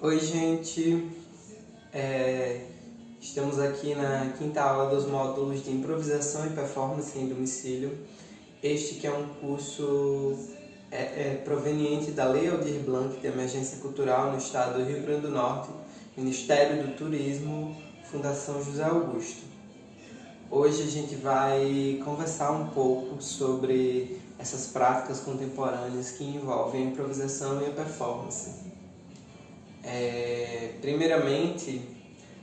Oi, gente. Estamos aqui na quinta aula dos módulos de improvisação e performance em domicílio. Este que é um curso proveniente da Lei Aldir Blanc de Emergência Cultural no estado do Rio Grande do Norte, Ministério do Turismo, Fundação José Augusto. Hoje a gente vai conversar um pouco sobre essas práticas contemporâneas que envolvem a improvisação e a performance. Primeiramente,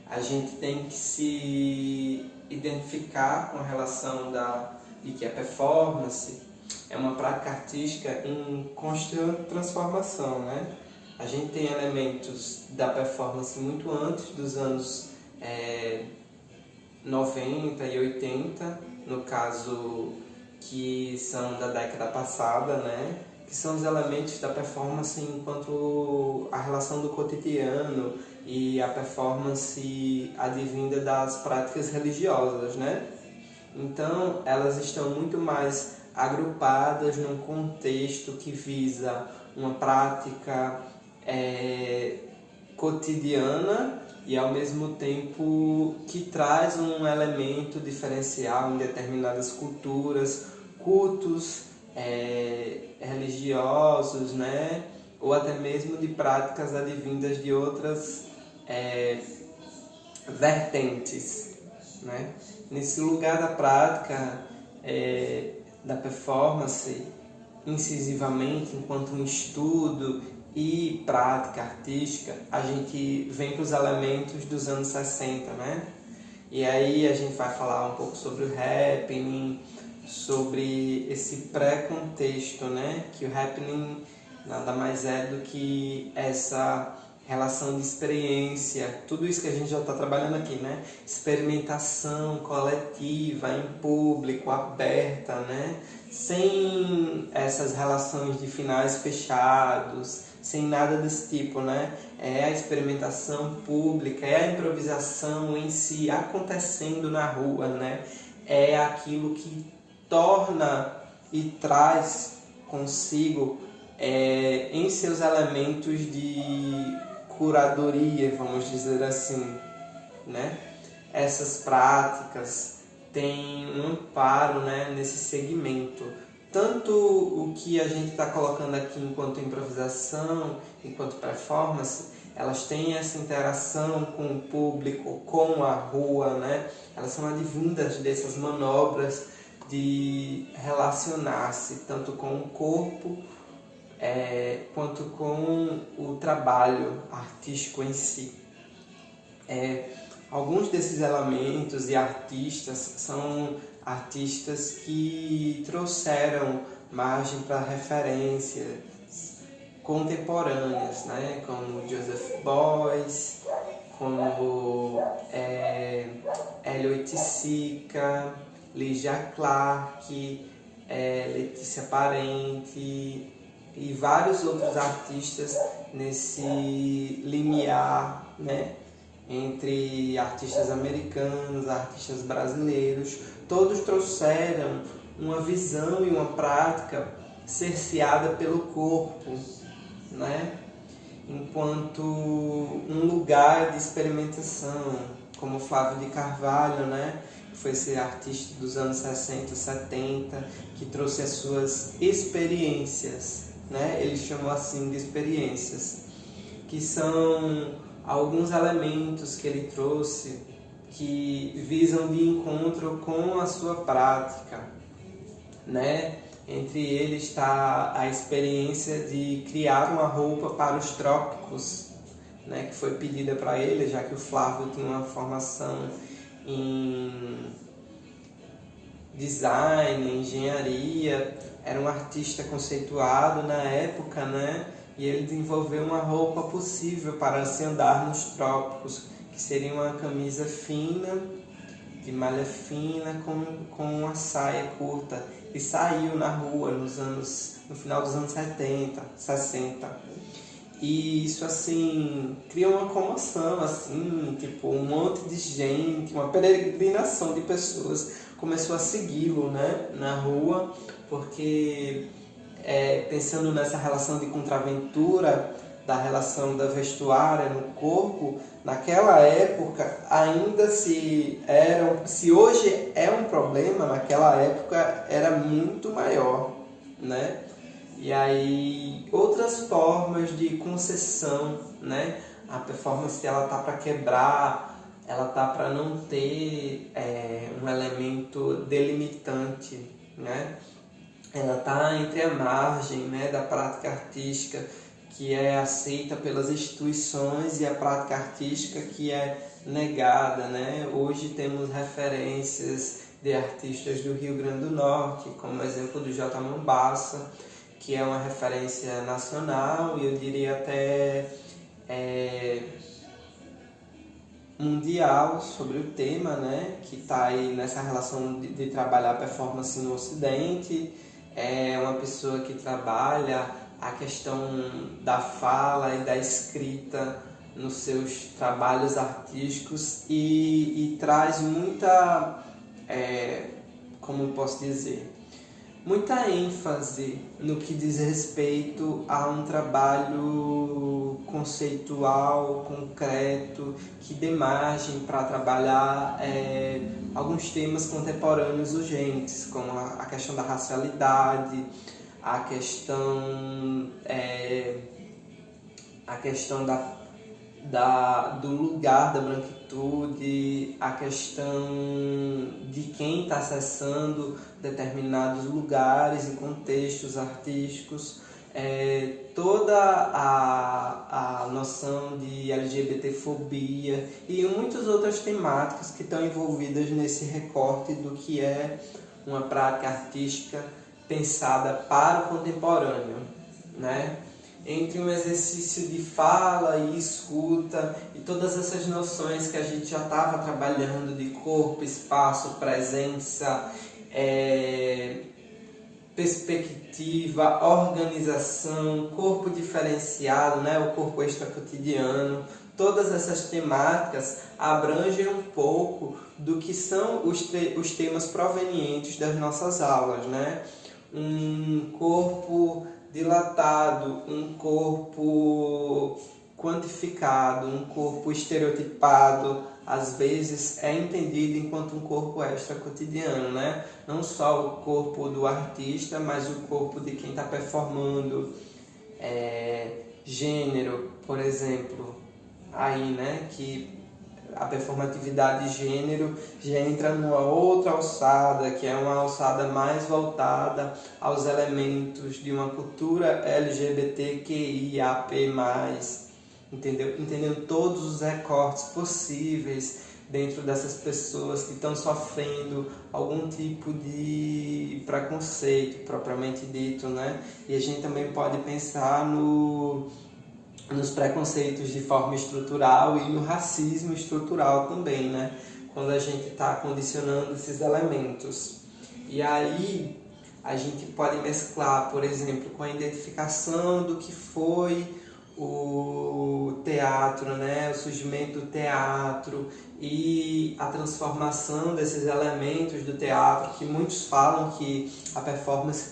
a gente tem que se identificar com a relação de que a performance é uma prática artística em constante transformação, né? A gente tem elementos da performance muito antes dos anos 90 e 80, no caso que são da década passada, né? Que são os elementos da performance enquanto a relação do cotidiano e a performance advinda das práticas religiosas, né? Então, elas estão muito mais agrupadas num contexto que visa uma prática cotidiana e, ao mesmo tempo, que traz um elemento diferencial em determinadas culturas, cultos religiosos, né? Ou até mesmo de práticas advindas de outras vertentes, né? Nesse lugar da prática da performance, incisivamente, enquanto um estudo e prática artística, a gente vem para os elementos dos anos 60, né? E aí a gente vai falar um pouco sobre o happening, sobre esse pré-contexto, né? Que o happening nada mais é do que essa relação de experiência, tudo isso que a gente já está trabalhando aqui, né? Experimentação coletiva, em público, aberta, né? Sem essas relações de finais fechados, sem nada desse tipo, né? É a experimentação pública, é a improvisação em si acontecendo na rua, né? É aquilo que torna e traz consigo em seus elementos de curadoria, vamos dizer assim, né? Essas práticas têm um amparo, né, nesse segmento. Tanto o que a gente está colocando aqui enquanto improvisação, enquanto performance, elas têm essa interação com o público, com a rua, né? Elas são advindas dessas manobras de relacionar-se tanto com o corpo quanto com o trabalho artístico em si. Alguns desses elementos e artistas são artistas que trouxeram margem para referências contemporâneas, né? Como Joseph Beuys, como Hélio Oiticica, Lygia Clark, Letícia Parente e vários outros artistas nesse limiar, né? Entre artistas americanos, artistas brasileiros, todos trouxeram uma visão e uma prática cerceada pelo corpo, né? Enquanto um lugar de experimentação, como Flávio de Carvalho, né? Que foi esse artista dos anos 60, 70, que trouxe as suas experiências, né? Ele chamou assim de experiências, que são alguns elementos que ele trouxe que visam de encontro com a sua prática, né? Entre eles está a experiência de criar uma roupa para os trópicos, né? Que foi pedida para ele, já que o Flávio tinha uma formação em design, engenharia, era um artista conceituado na época, né? E ele desenvolveu uma roupa possível para se andar nos trópicos, que seria uma camisa fina, de malha fina, com uma saia curta. E saiu na rua no final dos anos 70, 60. E isso, assim, criou uma comoção, assim, tipo, um monte de gente, uma peregrinação de pessoas começou a segui-lo, né, na rua, porque pensando nessa relação de contraventura, da relação da vestuária no corpo, naquela época, ainda se hoje é um problema, naquela época era muito maior, né? E aí, outras formas de concessão, né? A performance, ela tá para quebrar, ela tá para não ter um elemento delimitante, né? Ela tá entre a margem, né, da prática artística, que é aceita pelas instituições, e a prática artística que é negada, né? Hoje temos referências de artistas do Rio Grande do Norte, como o exemplo do J. Mombassa, que é uma referência nacional e eu diria até mundial sobre o tema, né? Que está aí nessa relação de trabalhar performance no Ocidente. É uma pessoa que trabalha a questão da fala e da escrita nos seus trabalhos artísticos e traz muita, como posso dizer, muita ênfase no que diz respeito a um trabalho conceitual, concreto, que dê margem para trabalhar alguns temas contemporâneos urgentes, como a questão da racialidade, a questão do lugar da branquitude, a questão de quem está acessando determinados lugares e contextos artísticos, toda a noção de LGBTfobia e muitas outras temáticas que estão envolvidas nesse recorte do que é uma prática artística pensada para o contemporâneo, né? Entre um exercício de fala e escuta e todas essas noções que a gente já estava trabalhando de corpo, espaço, presença, perspectiva, organização, corpo diferenciado, né? O corpo extracotidiano, todas essas temáticas abrangem um pouco do que são os temas provenientes das nossas aulas, né? Um corpo dilatado, um corpo quantificado, um corpo estereotipado, às vezes é entendido enquanto um corpo extracotidiano, né? Não só o corpo do artista, mas o corpo de quem está performando, gênero, por exemplo, aí, né? Que a performatividade de gênero já entra numa outra alçada, que é uma alçada mais voltada aos elementos de uma cultura LGBTQIAP+, entendeu? Entendendo todos os recortes possíveis dentro dessas pessoas que estão sofrendo algum tipo de preconceito, propriamente dito, né? E a gente também pode pensar nos preconceitos de forma estrutural e no racismo estrutural também, né? Quando a gente está condicionando esses elementos. E aí a gente pode mesclar, por exemplo, com a identificação do que foi o teatro, né? O surgimento do teatro e a transformação desses elementos do teatro, que muitos falam que a performance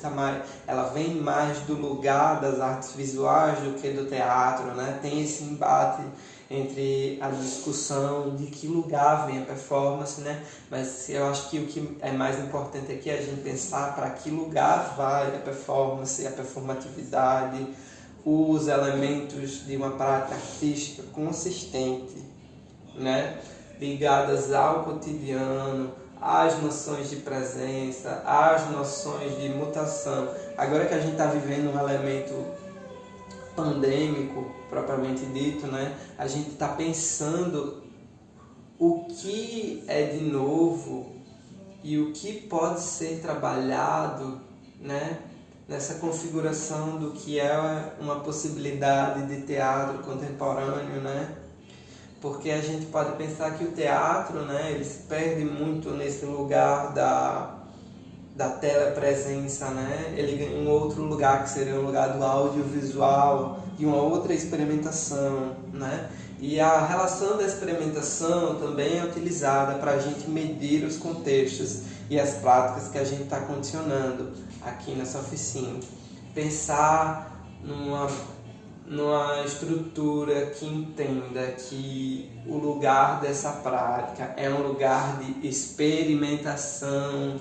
ela vem mais do lugar das artes visuais do que do teatro, né? Tem esse embate entre a discussão de que lugar vem a performance, né? Mas eu acho que o que é mais importante aqui é a gente pensar para que lugar vai a performance, a performatividade, os elementos de uma prática artística consistente, né? Ligadas ao cotidiano, às noções de presença, às noções de mutação. Agora que a gente está vivendo um elemento pandêmico, propriamente dito, né? A gente está pensando o que é de novo e o que pode ser trabalhado, né? Nessa configuração do que é uma possibilidade de teatro contemporâneo, né? Porque a gente pode pensar que o teatro, né, ele se perde muito nesse lugar da telepresença, né? Ele ganha um outro lugar que seria o lugar do audiovisual, de uma outra experimentação, né? E a relação da experimentação também é utilizada para a gente medir os contextos e as práticas que a gente está condicionando aqui nessa oficina. Pensar numa estrutura que entenda que o lugar dessa prática é um lugar de experimentação,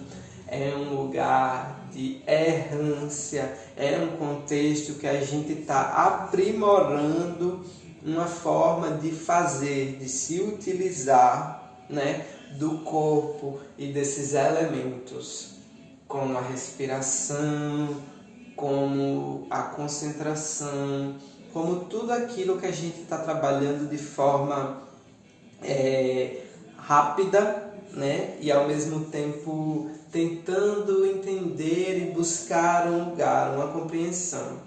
é um lugar de errância, é um contexto que a gente está aprimorando uma forma de fazer, de se utilizar, né, do corpo e desses elementos, como a respiração, como a concentração, como tudo aquilo que a gente está trabalhando de forma rápida, né? E ao mesmo tempo tentando entender e buscar um lugar, uma compreensão.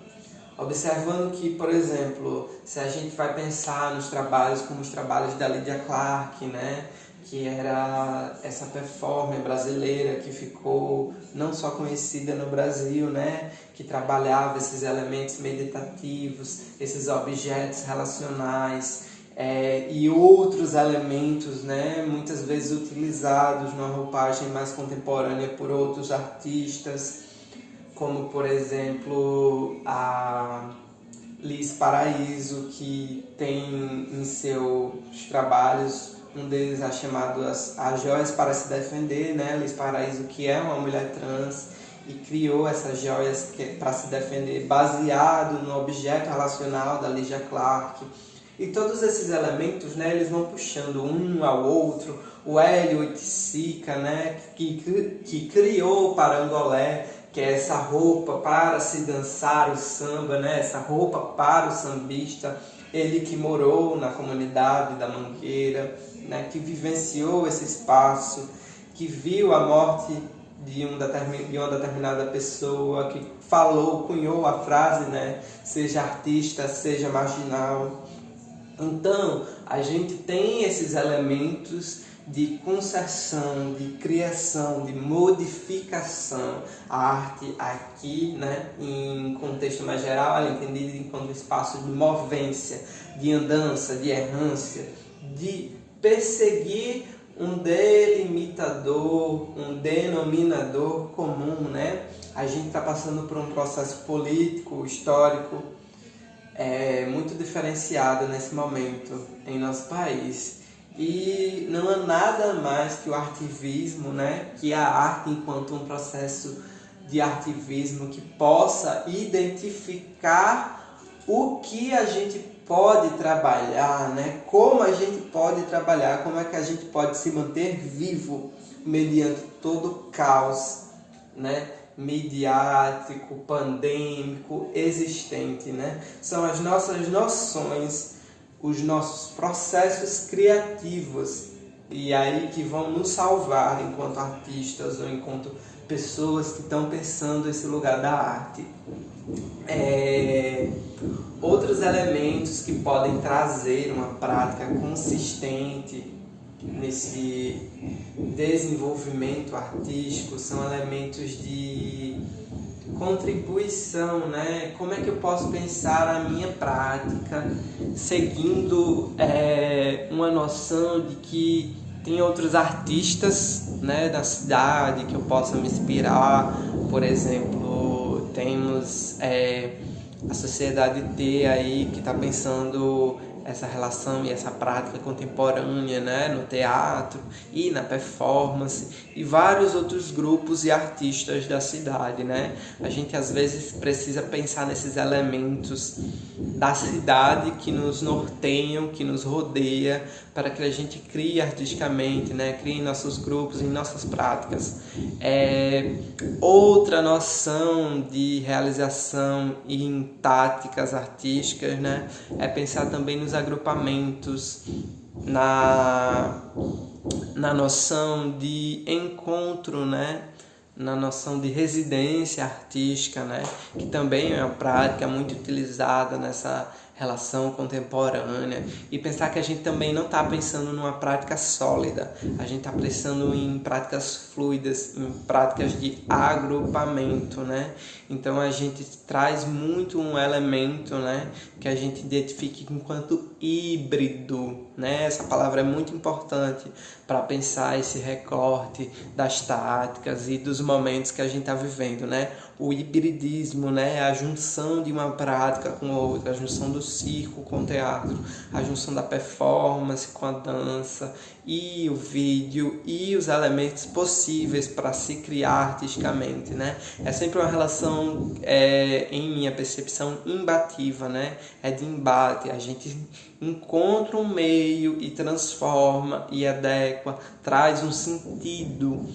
Observando que, por exemplo, se a gente vai pensar nos trabalhos como os trabalhos da Lydia Clark, né? Que era essa performer brasileira que ficou não só conhecida no Brasil, né? Que trabalhava esses elementos meditativos, esses objetos relacionais e outros elementos, né? Muitas vezes utilizados numa roupagem mais contemporânea por outros artistas, como por exemplo a Liz Paraíso, que tem em seus trabalhos um deles é chamado As Joias para se Defender, né? Liz Paraíso, que é uma mulher trans e criou essas joias para se defender baseado no objeto relacional da Lydia Clark. E todos esses elementos, né, eles vão puxando um ao outro. O Hélio Oiticica, né, que criou o parangolé, que é essa roupa para se dançar o samba, né, essa roupa para o sambista. Ele que morou na comunidade da Mangueira, né, que vivenciou esse espaço, que viu a morte de uma determinada pessoa, que falou, cunhou a frase, né, seja artista, seja marginal. Então, a gente tem esses elementos de conserção, de criação, de modificação. A arte aqui, né, em contexto mais geral, ela é entendida enquanto espaço de movência, de andança, de errância, de perseguir um delimitador, um denominador comum, né? A gente está passando por um processo político, histórico, muito diferenciado nesse momento em nosso país. E não há nada mais que o artivismo, né? Que a arte enquanto um processo de artivismo que possa identificar o que a gente pode trabalhar, né? Como a gente pode trabalhar, como é que a gente pode se manter vivo mediante todo o caos, né? Midiático, pandêmico, existente, né? São as nossas noções, os nossos processos criativos e aí que vão nos salvar enquanto artistas ou enquanto pessoas que estão pensando esse lugar da arte. Outros elementos que podem trazer uma prática consistente nesse desenvolvimento artístico são elementos de contribuição, né? Como é que eu posso pensar a minha prática seguindo uma noção de que tem outros artistas, né, da cidade que eu possa me inspirar. Por exemplo, temos a Sociedade T aí que está pensando essa relação e essa prática contemporânea, né, no teatro e na performance, e vários outros grupos e artistas da cidade, né? A gente às vezes precisa pensar nesses elementos da cidade que nos norteiam, que nos rodeia, para que a gente crie artisticamente, né? Crie em nossos grupos, em nossas práticas. Outra noção de realização e em táticas artísticas, né? É pensar também nos agrupamentos, na noção de encontro, né? Na noção de residência artística, né? Que também é uma prática muito utilizada nessa relação contemporânea, e pensar que a gente também não está pensando numa prática sólida, a gente está pensando em práticas fluidas, em práticas de agrupamento, né? Então a gente traz muito um elemento, né, que a gente identifique enquanto híbrido, né? Essa palavra é muito importante para pensar esse recorte das táticas e dos momentos que a gente está vivendo, né? o hibridismo, né? A junção de uma prática com outra, a junção do circo com o teatro, a junção da performance com a dança e o vídeo e os elementos possíveis para se criar artisticamente, né? É sempre uma relação, em minha percepção, imbatível, né? É de embate, a gente encontra um meio e transforma e adequa, traz um sentido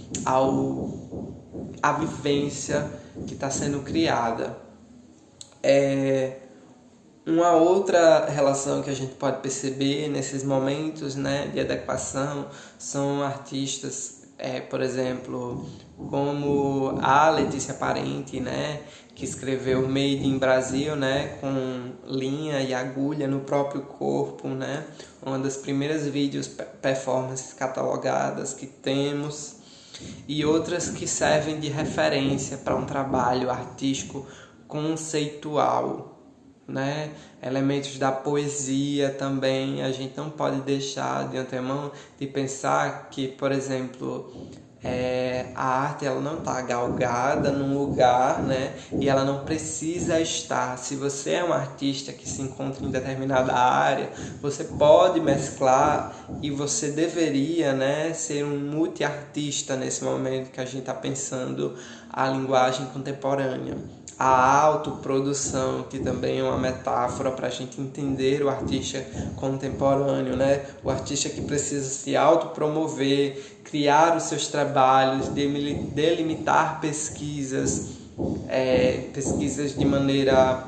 à vivência que está sendo criada. Uma outra relação que a gente pode perceber nesses momentos, né, de adequação são artistas, por exemplo, como a Letícia Parente, né, que escreveu Made in Brasil, né, com linha e agulha no próprio corpo, né, uma das primeiras vídeos performances catalogadas que temos, e outras que servem de referência para um trabalho artístico conceitual, né? Elementos da poesia também, a gente não pode deixar de antemão de pensar que, por exemplo, a arte ela não está galgada num lugar, né? E ela não precisa estar. Se você é um artista que se encontra em determinada área, você pode mesclar e você deveria, né, ser um multiartista nesse momento que a gente está pensando a linguagem contemporânea. A autoprodução, que também é uma metáfora para a gente entender o artista contemporâneo, né? O artista que precisa se autopromover, criar os seus trabalhos, delimitar pesquisas de maneira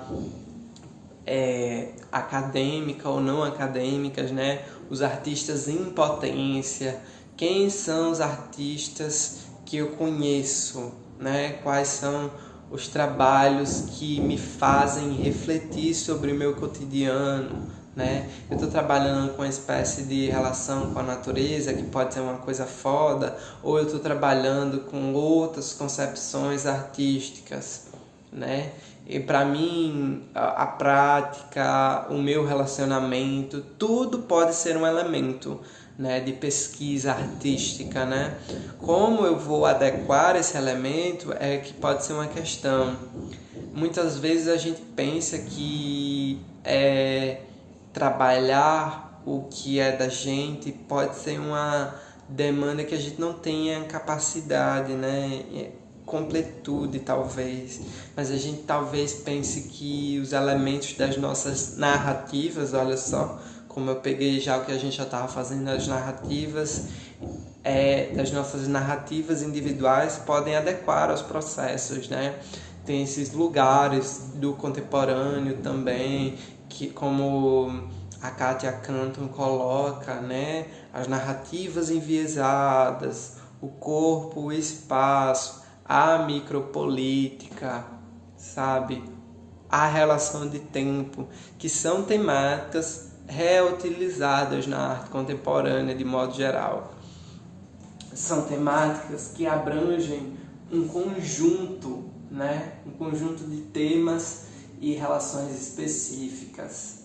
acadêmica ou não acadêmicas, né? Os artistas em potência. Quem são os artistas que eu conheço, né? Quais são os trabalhos que me fazem refletir sobre o meu cotidiano, né? Eu estou trabalhando com uma espécie de relação com a natureza que pode ser uma coisa foda, ou eu estou trabalhando com outras concepções artísticas, né? E para mim, a prática, o meu relacionamento, tudo pode ser um elemento, né, de pesquisa artística, né? Como eu vou adequar esse elemento é que pode ser uma questão. Muitas vezes a gente pensa que trabalhar o que é da gente pode ser uma demanda que a gente não tenha capacidade, né? Completude talvez, mas a gente talvez pense que os elementos das nossas narrativas, olha só, como eu peguei já o que a gente já estava fazendo, as narrativas, das nossas narrativas individuais podem adequar aos processos, né? Tem esses lugares do contemporâneo também, que como a Kátia Canton coloca, né? As narrativas enviesadas, o corpo, o espaço, a micropolítica, sabe? A relação de tempo, que são temáticas reutilizadas na arte contemporânea de modo geral. São temáticas que abrangem um conjunto, né? Um conjunto de temas e relações específicas.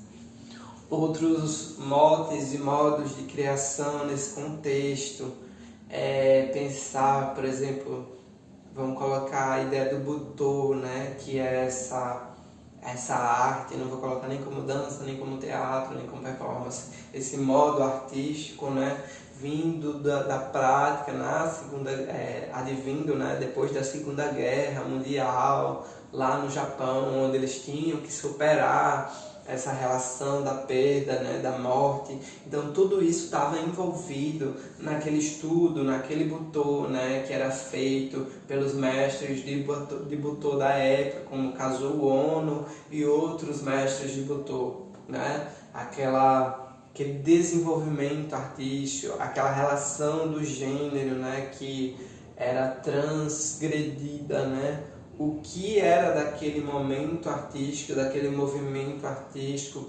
Outros motes e modos de criação nesse contexto pensar, por exemplo, vamos colocar a ideia do Butô, né? Que é essa arte, não vou colocar nem como dança, nem como teatro, nem como performance, esse modo artístico, né, vindo da prática advindo, né, depois da Segunda Guerra Mundial, lá no Japão, onde eles tinham que superar essa relação da perda, né, da morte. Então tudo isso estava envolvido naquele estudo, naquele Butô, né, que era feito pelos mestres de Butô da época, como Kazuo Ono e outros mestres de Butô, né? Aquele desenvolvimento artístico, aquela relação do gênero, né, que era transgredida, né? O que era daquele momento artístico, daquele movimento artístico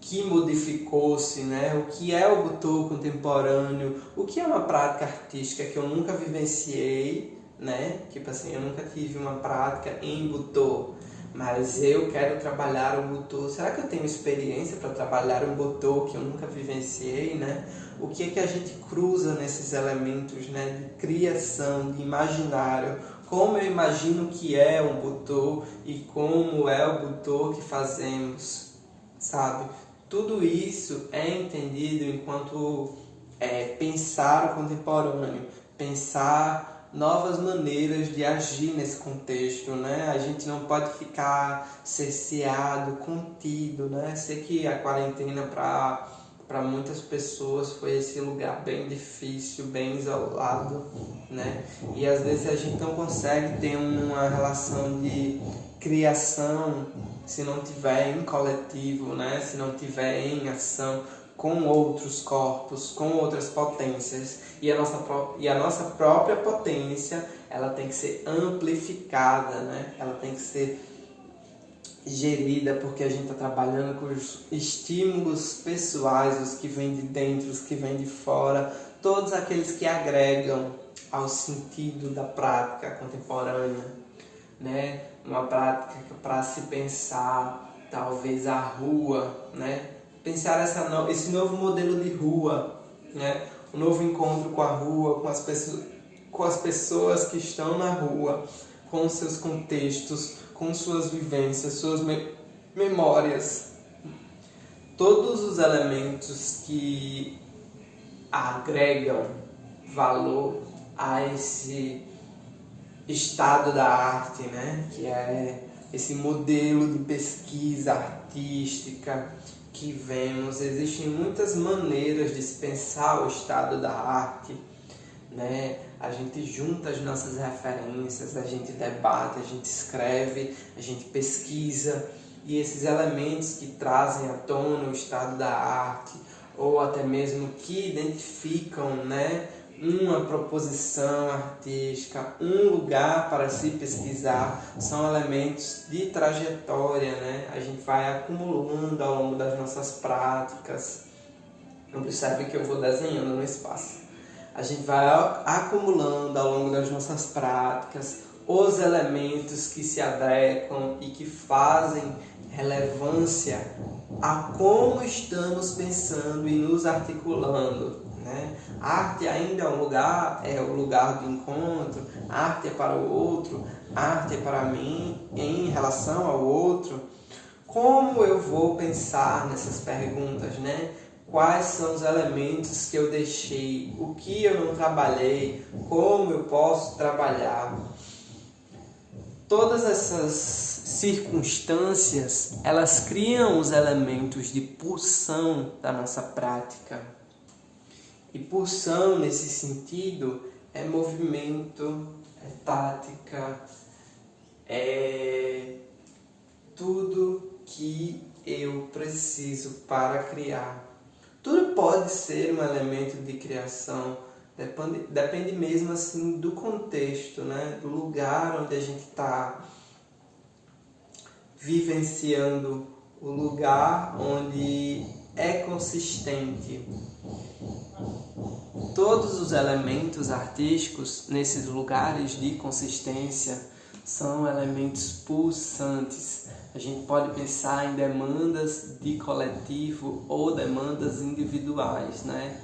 que modificou-se, né? O que é o Butô contemporâneo, o que é uma prática artística que eu nunca vivenciei, né? Tipo assim, eu nunca tive uma prática em Butô, mas eu quero trabalhar o Butô. Será que eu tenho experiência para trabalhar um Butô que eu nunca vivenciei, né? O que é que a gente cruza nesses elementos, né, de criação, de imaginário, como eu imagino que é um butô e como é o butô que fazemos, sabe? Tudo isso é entendido enquanto pensar o contemporâneo, pensar novas maneiras de agir nesse contexto, né? A gente não pode ficar cerceado, contido, né? Sei que a quarentena para muitas pessoas foi esse lugar bem difícil, bem isolado, né? E às vezes a gente não consegue ter uma relação de criação se não tiver em coletivo, né? Se não tiver em ação com outros corpos, com outras potências. E a nossa própria potência, ela tem que ser amplificada, né? Ela tem que ser gerida, porque a gente está trabalhando com os estímulos pessoais, os que vêm de dentro, os que vêm de fora, todos aqueles que agregam ao sentido da prática contemporânea, né? Uma prática para se pensar, talvez a rua, né? Pensar esse novo modelo de rua, né? Um novo encontro com a rua, com as pessoas que estão na rua, com seus contextos, com suas vivências, suas memórias. Todos os elementos que agregam valor a esse estado da arte, né? Que é esse modelo de pesquisa artística que vemos. Existem muitas maneiras de se pensar o estado da arte, né? A gente junta as nossas referências, a gente debate, a gente escreve, a gente pesquisa, e esses elementos que trazem à tona o estado da arte, ou até mesmo que identificam, né, uma proposição artística, um lugar para se pesquisar, são elementos de trajetória, né? A gente vai acumulando ao longo das nossas práticas. Observe que eu vou desenhando no espaço. A gente vai acumulando ao longo das nossas práticas os elementos que se adequam e que fazem relevância a como estamos pensando e nos articulando, né? A arte ainda é o lugar do encontro, a arte é para o outro, a arte é para mim em relação ao outro. Como eu vou pensar nessas perguntas, né? Quais são os elementos que eu deixei, o que eu não trabalhei, como eu posso trabalhar. Todas essas circunstâncias, elas criam os elementos de pulsão da nossa prática. E pulsão, nesse sentido, é movimento, é tática, é tudo que eu preciso para criar. Tudo pode ser um elemento de criação, depende mesmo assim do contexto, né? Do lugar onde a gente está vivenciando, o lugar onde é consistente. Todos os elementos artísticos nesses lugares de consistência são elementos pulsantes. A gente pode pensar em demandas de coletivo ou demandas individuais, né?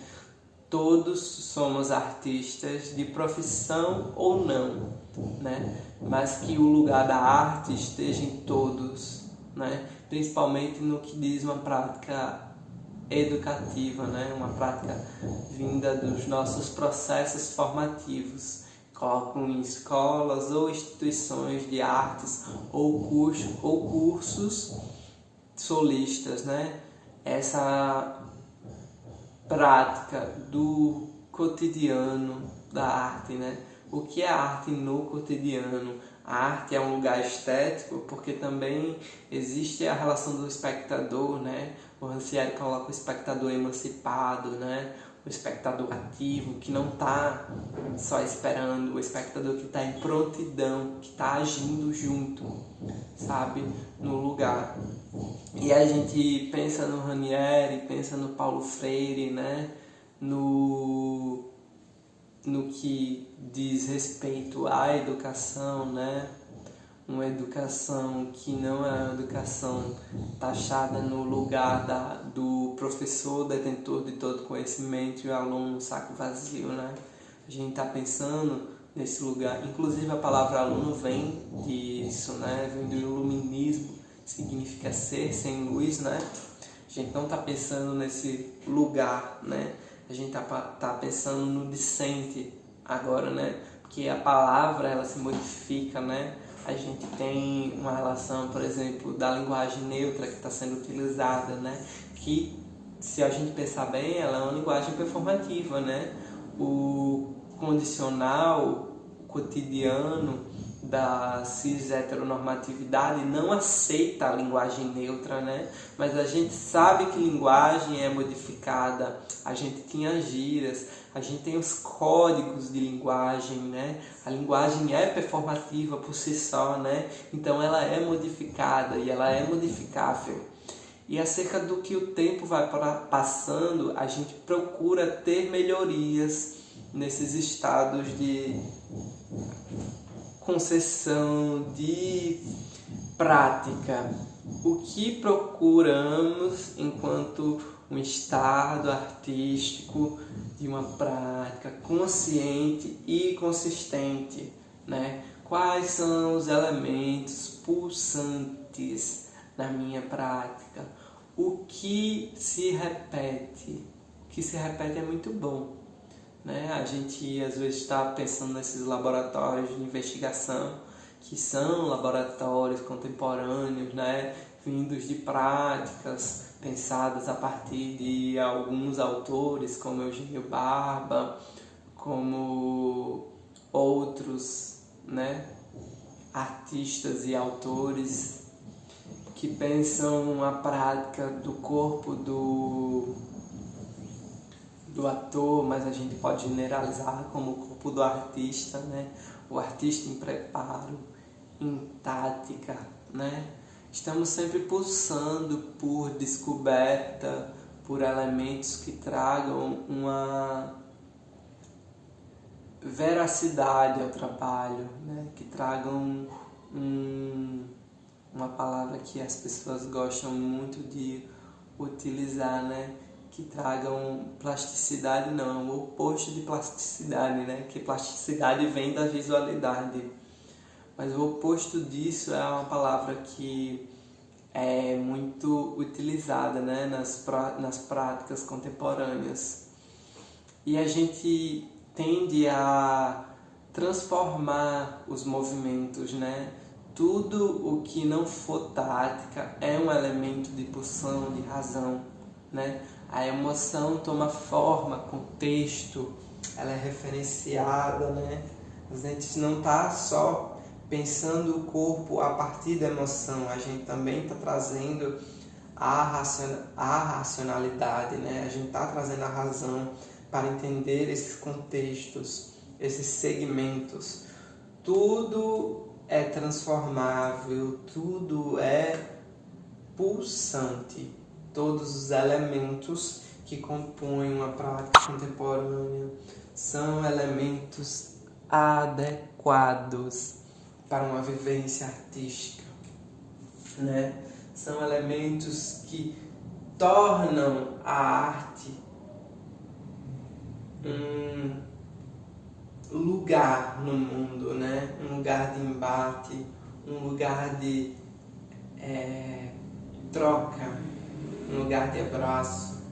Todos somos artistas de profissão ou não, né? Mas que o lugar da arte esteja em todos, né? Principalmente no que diz uma prática educativa, né? Uma prática vinda dos nossos processos formativos. Colocam em escolas ou instituições de artes ou cursos solistas, né? Essa prática do cotidiano da arte, né? O que é arte no cotidiano? A arte é um lugar estético, porque também existe a relação do espectador, né? O Rancière coloca o espectador emancipado, né? O espectador ativo, que não está só esperando, o espectador que está em prontidão, que está agindo junto, sabe? No lugar. E a gente pensa no Ranieri, pensa no Paulo Freire, né? No que diz respeito à educação, né? Uma educação que não é uma educação taxada no lugar do professor detentor de todo conhecimento e o aluno saco vazio, né? A gente está pensando nesse lugar. Inclusive a palavra aluno vem disso, né? Vem do iluminismo, significa ser sem luz, né? A gente não está pensando nesse lugar, né? A gente tá pensando no discente agora, né? Porque a palavra, ela se modifica, né? A gente tem uma relação, por exemplo, da linguagem neutra que está sendo utilizada, né? Que, se a gente pensar bem, ela é uma linguagem performativa, né? O condicional, o cotidiano da cis-heteronormatividade não aceita a linguagem neutra, né? Mas a gente sabe que linguagem é modificada, a gente tinha gírias, a gente tem os códigos de linguagem, né? A linguagem é performativa por si só, né? Então ela é modificada e ela é modificável. E acerca do que o tempo vai passando, a gente procura ter melhorias nesses estados de concessão, de prática. O que procuramos enquanto um estado artístico de uma prática consciente e consistente, né? Quais são os elementos pulsantes na minha prática? O que se repete? O que se repete é muito bom, né? A gente às vezes está pensando nesses laboratórios de investigação, que são laboratórios contemporâneos, né? Vindos de práticas pensadas a partir de alguns autores, como Eugênio Barba, como outros, né? Artistas e autores que pensam a prática do corpo do ator, mas a gente pode generalizar como o corpo do artista, né? O artista em preparo, em tática, né? Estamos sempre pulsando por descoberta, por elementos que tragam uma veracidade ao trabalho, né? Que tragam uma palavra que as pessoas gostam muito de utilizar, né? Que tragam plasticidade, não, o oposto de plasticidade, né? Que plasticidade vem da visualidade. Mas o oposto disso é uma palavra que é muito utilizada, né? nas práticas contemporâneas. E a gente tende a transformar os movimentos, né? Tudo o que não for tática é um elemento de pulsão, de razão, né? A emoção toma forma, contexto, ela é referenciada, né? A gente não está só pensando o corpo a partir da emoção, a gente também está trazendo a racionalidade, né? A gente está trazendo a razão para entender esses contextos, esses segmentos. Tudo é transformável, tudo é pulsante. Todos os elementos que compõem uma prática contemporânea são elementos adequados para uma vivência artística, né? São elementos que tornam a arte um lugar no mundo, né? Um lugar de embate, um lugar de troca, um lugar de abraço.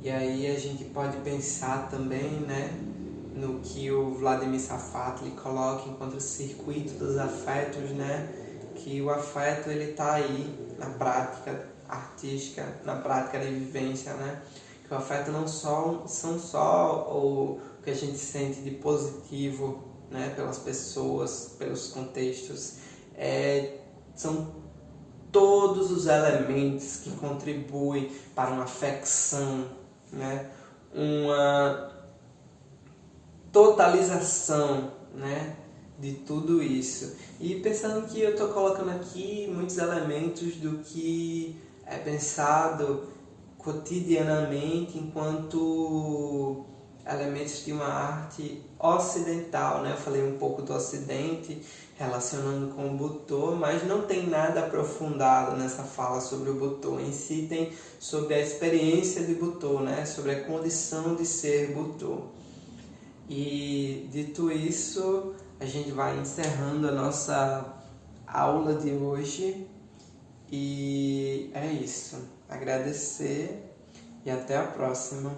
E aí a gente pode pensar também, né, no que o Vladimir Safatli coloca enquanto circuito dos afetos, né? Que o afeto ele está aí na prática artística, na prática de vivência, né? Que o afeto não são só o que a gente sente de positivo, né? Pelas pessoas, pelos contextos, são todos os elementos que contribuem para uma afecção, né? Uma totalização, né, de tudo isso. E pensando que eu estou colocando aqui muitos elementos do que é pensado cotidianamente enquanto elementos de uma arte ocidental, né? Eu falei um pouco do Ocidente relacionando com o Butô, mas não tem nada aprofundado nessa fala sobre o Butô. Em si tem sobre a experiência de Butô, né? Sobre a condição de ser Butô. E dito isso, a gente vai encerrando a nossa aula de hoje. E é isso. Agradecer e até a próxima.